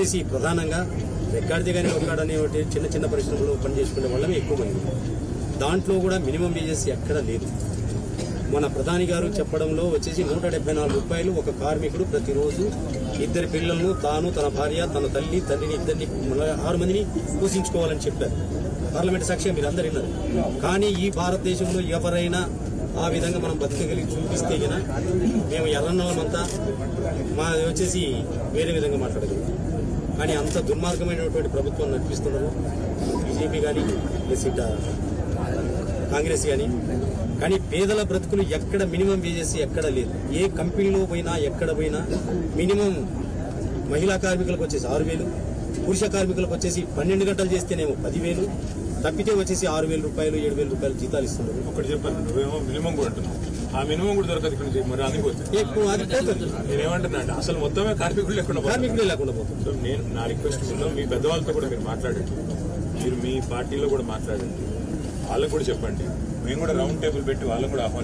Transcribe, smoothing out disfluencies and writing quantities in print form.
వచ్చేసి ప్రధానంగా రెక్కాడితే కానీ ఒక్కడనే చిన్న చిన్న పరిశ్రమలు పనిచేసుకునే వాళ్ళమే ఎక్కువ మంది. దాంట్లో కూడా మినిమం వేజెస్ ఎక్కడా లేదు. మన ప్రధాని గారు చెప్పడంలో వచ్చేసి 174 రూపాయలు ఒక కార్మికుడు ప్రతిరోజు 2 పిల్లలను తాను, తన భార్య, తన తండ్రిని ఇద్దరిని 6 మందిని పోషించుకోవాలని చెప్పారు. పార్లమెంట్ సాక్షిగా మీరు అందరు విన్నారు. కానీ ఈ భారతదేశంలో ఎవరైనా ఆ విధంగా మనం బతకగలిగి చూపిస్తే గన మేము ఎర్రన్నలమంతా మా వచ్చేసి వేరే విధంగా మాట్లాడగలుగుతాం. కానీ అంత దుర్మార్గమైనటువంటి ప్రభుత్వం నడిపిస్తున్నారు బీజేపీ కానీ కాంగ్రెస్ కానీ. కానీ పేదల బ్రతుకులు ఎక్కడ మినిమం వేజెస్ ఎక్కడ లేదు. ఏ కంపెనీలో పోయినా ఎక్కడ పోయినా మినిమం మహిళా కార్మికులకు వచ్చేసి 6,000, పురుష కార్మికులకు వచ్చేసి 12 గంటలు చేస్తేనేమో 10,000, తప్పితే వచ్చేసి 6,000 రూపాయలు 7,000 రూపాయలు జీతాలు ఇస్తున్నారు. ఒకటి చెప్పాను, నువ్వేమో మినిమం కూడా అంటున్నావు. ఆ మినిమం కూడా దొరకదు ఇక్కడ, మరి అందుకోవచ్చు. నేనేమంటున్నా అంటే అసలు మొత్తమే కార్మికులు లేకుండా పోతుంది. సో నేను నా రిక్వెస్ట్ మీ పెద్దవాళ్ళతో కూడా మీరు మాట్లాడండి, మీరు మీ పార్టీలో కూడా మాట్లాడండి, వాళ్ళకు కూడా చెప్పండి. మేము కూడా రౌండ్ టేబుల్ పెట్టి వాళ్ళకు కూడా ఆహ్వానిస్తాం.